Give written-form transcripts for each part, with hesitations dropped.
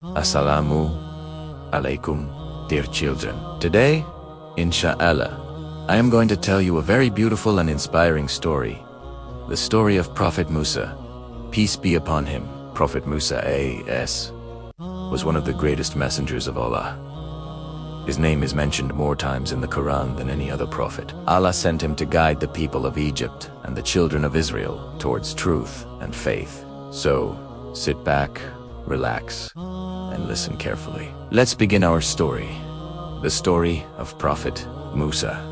Assalamu alaikum, dear children. Today, inshallah, I am going to tell you a very beautiful and inspiring story. The story of Prophet Musa, peace be upon him. Prophet Musa a.s. was one of the greatest messengers of Allah. His name is mentioned more times in the Quran than any other prophet. Allah sent him to guide the people of Egypt and the children of Israel towards truth and faith. So, sit back, relax, and listen carefully. Let's begin our story. The story of Prophet Musa.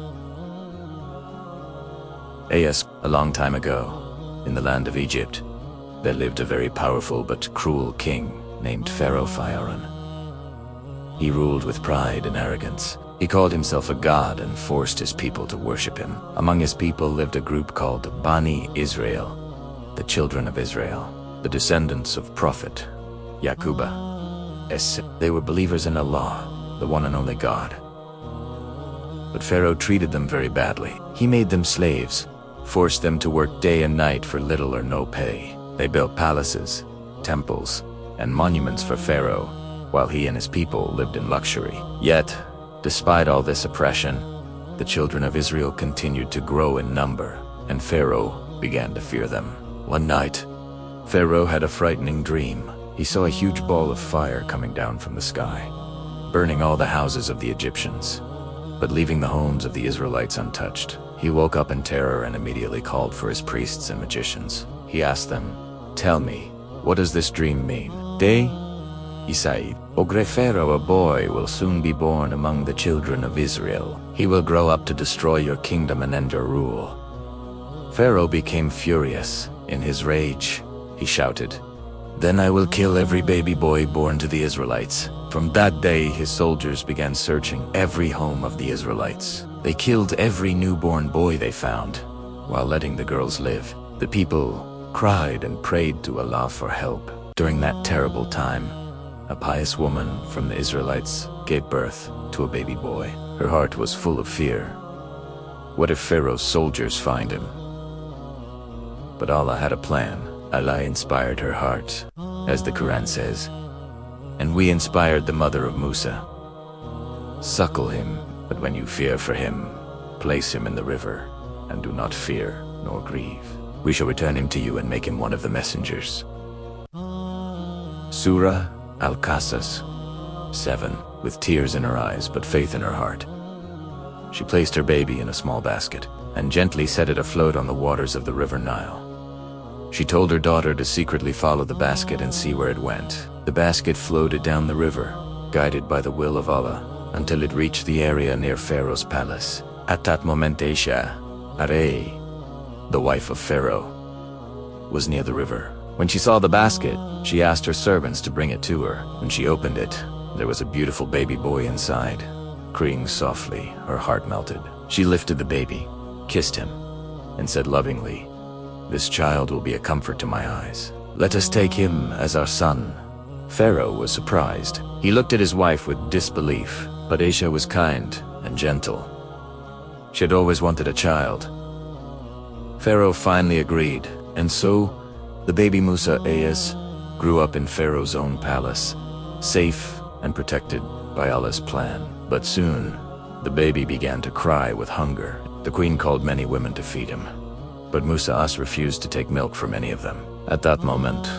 A long time ago, in the land of Egypt, there lived a very powerful but cruel king named Pharaoh. He ruled with pride and arrogance. He called himself a god and forced his people to worship him. Among his people lived a group called Bani Israel, the children of Israel, the descendants of Prophet Yaquba. They were believers in Allah, the one and only God. But Pharaoh treated them very badly. He made them slaves, forced them to work day and night for little or no pay. They built palaces, temples, and monuments for Pharaoh, while he and his people lived in luxury. Yet, despite all this oppression, the children of Israel continued to grow in number, and Pharaoh began to fear them. One night, Pharaoh had a frightening dream. He saw a huge ball of fire coming down from the sky, burning all the houses of the Egyptians, but leaving the homes of the Israelites untouched. He woke up in terror and immediately called for his priests and magicians. He asked them, "Tell me, what does this dream mean?" He said, "O great Pharaoh, a boy will soon be born among the children of Israel. He will grow up to destroy your kingdom and end your rule." Pharaoh became furious. In his rage, he shouted, "Then I will kill every baby boy born to the Israelites." From that day, his soldiers began searching every home of the Israelites. They killed every newborn boy they found, while letting the girls live. The people cried and prayed to Allah for help. During that terrible time, a pious woman from the Israelites gave birth to a baby boy. Her heart was full of fear. What if Pharaoh's soldiers find him? But Allah had a plan. Allah inspired her heart, as the Quran says, "And we inspired the mother of Musa. Suckle him, but when you fear for him, place him in the river, and do not fear nor grieve. We shall return him to you and make him one of the messengers." Surah Al-Qasas 7. With tears in her eyes but faith in her heart, she placed her baby in a small basket and gently set it afloat on the waters of the river Nile. She told her daughter to secretly follow the basket and see where it went. The basket floated down the river, guided by the will of Allah, until it reached the area near Pharaoh's palace. At that moment, Aisha, the wife of Pharaoh, was near the river. When she saw the basket, she asked her servants to bring it to her. When she opened it, there was a beautiful baby boy inside. Crying softly, her heart melted. She lifted the baby, kissed him, and said lovingly, "This child will be a comfort to my eyes. Let us take him as our son." Pharaoh was surprised. He looked at his wife with disbelief, but Aisha was kind and gentle. She had always wanted a child. Pharaoh finally agreed, and so the baby Musa a.s. grew up in Pharaoh's own palace, safe and protected by Allah's plan. But soon, the baby began to cry with hunger. The queen called many women to feed him, but Musa refused to take milk from any of them. At that moment,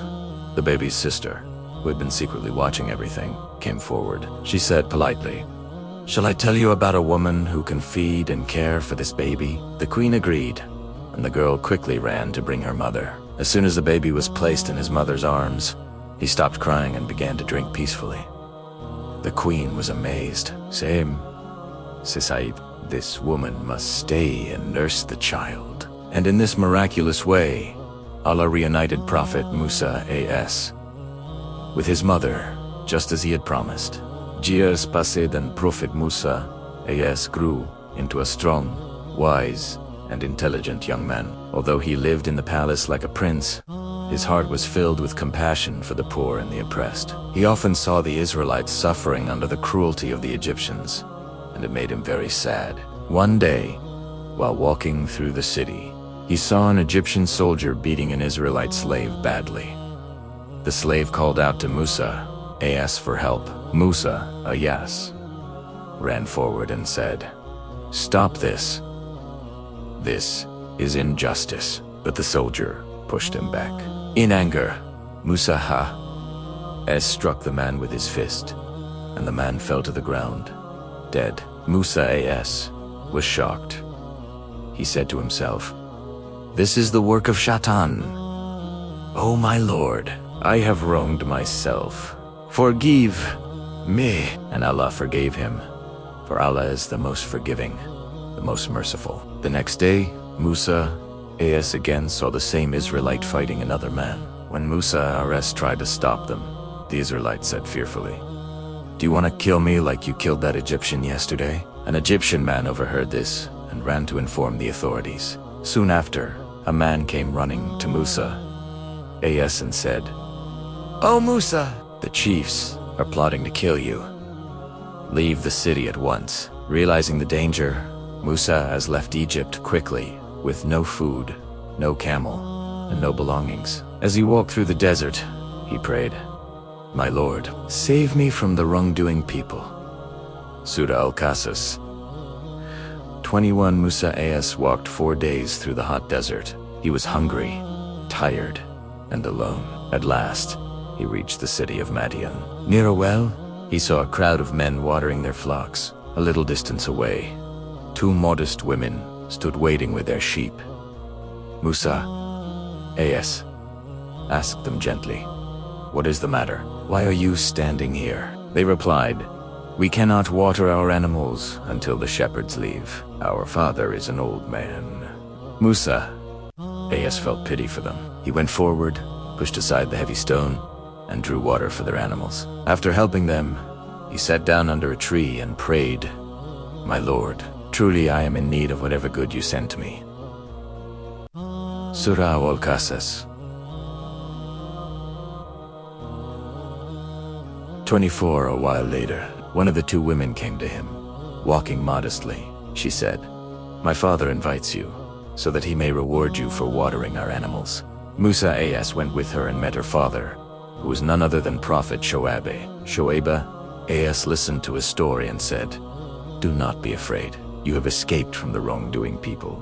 the baby's sister, who had been secretly watching everything, came forward. She said politely, "Shall I tell you about a woman who can feed and care for this baby?" The queen agreed, and the girl quickly ran to bring her mother. As soon as the baby was placed in his mother's arms, he stopped crying and began to drink peacefully. The queen was amazed. "Same, Saib, this woman must stay and nurse the child." And in this miraculous way, Allah reunited Prophet Musa a.s. with his mother, just as he had promised. Years passed and Prophet Musa a.s. grew into a strong, wise, and intelligent young man. Although he lived in the palace like a prince, his heart was filled with compassion for the poor and the oppressed. He often saw the Israelites suffering under the cruelty of the Egyptians, and it made him very sad. One day, while walking through the city, he saw an Egyptian soldier beating an Israelite slave badly. The slave called out to Musa asked for help. Musa, yes, ran forward and said, "Stop this. This is injustice." But the soldier pushed him back. In anger, Musa struck the man with his fist, and the man fell to the ground, dead. Musa was shocked. He said to himself, "This is the work of Shaitan. Oh my Lord, I have wronged myself. Forgive me." And Allah forgave him, for Allah is the most forgiving, the most merciful. The next day, Musa again saw the same Israelite fighting another man. When Musa tried to stop them, the Israelite said fearfully, "Do you want to kill me like you killed that Egyptian yesterday?" An Egyptian man overheard this and ran to inform the authorities. Soon after, a man came running to Musa and said, "Oh Musa, the chiefs are plotting to kill you. Leave the city at once." Realizing the danger, Musa has left Egypt quickly, with no food, no camel, and no belongings. As he walked through the desert, he prayed, "My Lord, save me from the wrongdoing people." Surah Al-Qasas 21. Musa walked 4 days through the hot desert. He was hungry, tired, and alone. At last, he reached the city of Madian. Near a well, he saw a crowd of men watering their flocks. A little distance away, 2 modest women stood waiting with their sheep. Musa asked them gently, "What is the matter? Why are you standing here?" They replied, "We cannot water our animals until the shepherds leave. Our father is an old man." Musa felt pity for them. He went forward, pushed aside the heavy stone, and drew water for their animals. After helping them, he sat down under a tree and prayed, "My Lord, truly I am in need of whatever good you send to me." Surah Al-Qasas 24. A while later, one of the 2 women came to him. Walking modestly, she said, "My father invites you, so that he may reward you for watering our animals." Musa went with her and met her father, who was none other than Prophet Shoaib. Shoaib listened to his story and said, "Do not be afraid. You have escaped from the wrongdoing people."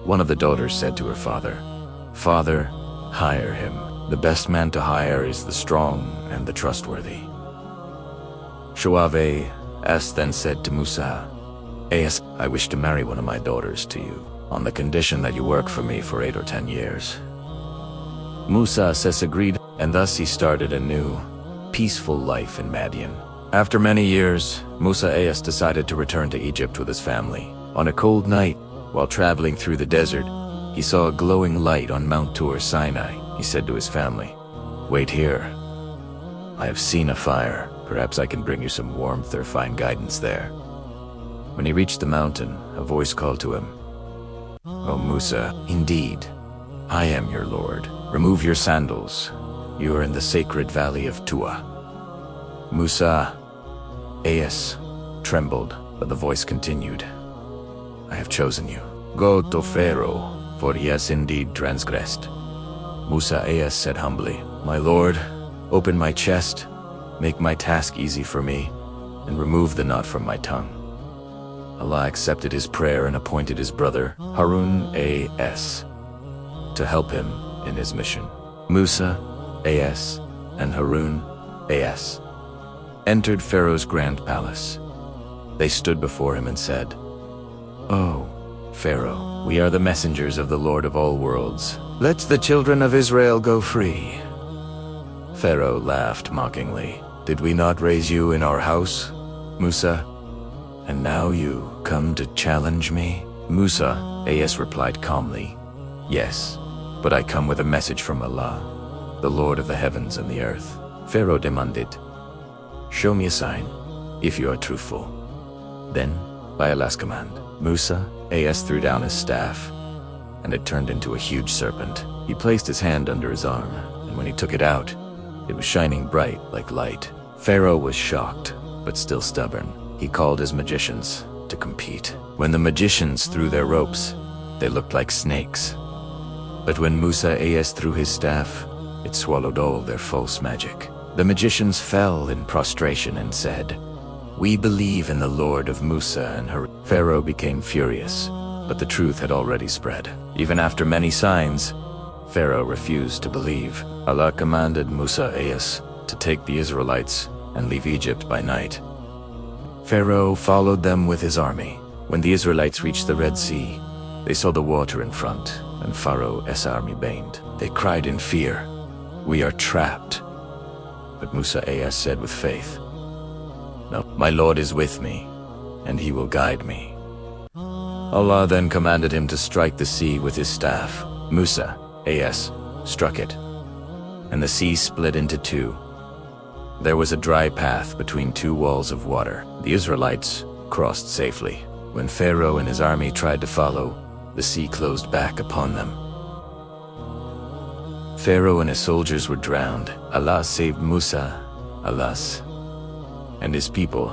One of the daughters said to her father, "Father, hire him. The best man to hire is the strong and the trustworthy." Shoaib then said to Musa, "I wish to marry one of my daughters to you, on the condition that you work for me for 8 or 10 years. Musa agreed, and thus he started a new, peaceful life in Madian. After many years, Musa decided to return to Egypt with his family. On a cold night, while traveling through the desert, he saw a glowing light on Mount Tur Sinai. He said to his family, "Wait here. I have seen a fire. Perhaps I can bring you some warmth or find guidance there." When he reached the mountain, a voice called to him, "O Musa, indeed, I am your Lord. Remove your sandals. You are in the sacred valley of Tua." Musa trembled, but the voice continued, "I have chosen you. Go to Pharaoh, for he has indeed transgressed." Musa said humbly, "My Lord, open my chest, make my task easy for me, and remove the knot from my tongue." Allah accepted his prayer and appointed his brother, Harun to help him in his mission. Musa and Harun entered Pharaoh's grand palace. They stood before him and said, "Oh, Pharaoh, we are the messengers of the Lord of all worlds. Let the children of Israel go free." Pharaoh laughed mockingly. "Did we not raise you in our house, Musa? And now you come to challenge me?" Musa replied calmly, "Yes, but I come with a message from Allah, the Lord of the heavens and the earth." Pharaoh demanded, "Show me a sign, if you are truthful." Then, by Allah's command, Musa threw down his staff, and it turned into a huge serpent. He placed his hand under his arm, and when he took it out, it was shining bright like light. Pharaoh was shocked, but still stubborn. He called his magicians to compete. When the magicians threw their ropes, they looked like snakes. But when Musa threw his staff, it swallowed all their false magic. The magicians fell in prostration and said, "We believe in the Lord of Musa and Harun." Pharaoh became furious, but the truth had already spread. Even after many signs, Pharaoh refused to believe. Allah commanded Musa to take the Israelites and leave Egypt by night. Pharaoh followed them with his army. When the Israelites reached the Red Sea, they saw the water in front, and Pharaoh's army banned. They cried in fear, "We are trapped." But Musa said with faith, "No, my Lord is with me, and he will guide me." Allah then commanded him to strike the sea with his staff. Musa struck it, and the sea split into two. There was a dry path between two walls of water. The Israelites crossed safely. When Pharaoh and his army tried to follow, the sea closed back upon them. Pharaoh and his soldiers were drowned. Allah saved Musa, and his people,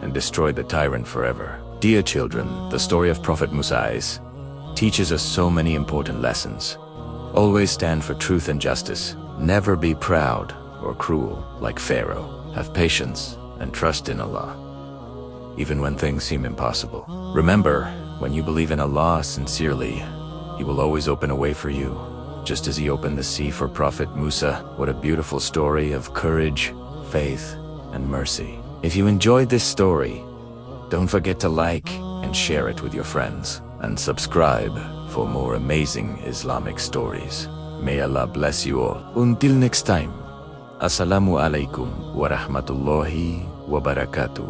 and destroyed the tyrant forever. Dear children, the story of Prophet Musa teaches us so many important lessons. Always stand for truth and justice. Never be proud or cruel like Pharaoh. Have patience and trust in Allah, even when things seem impossible. Remember, when you believe in Allah sincerely, He will always open a way for you, just as He opened the sea for Prophet Musa. What a beautiful story of courage, faith, and mercy. If you enjoyed this story, don't forget to like and share it with your friends, and subscribe for more amazing Islamic stories. May Allah bless you all. Until next time, Assalamu alaikum wa rahmatullahi wa barakatuh.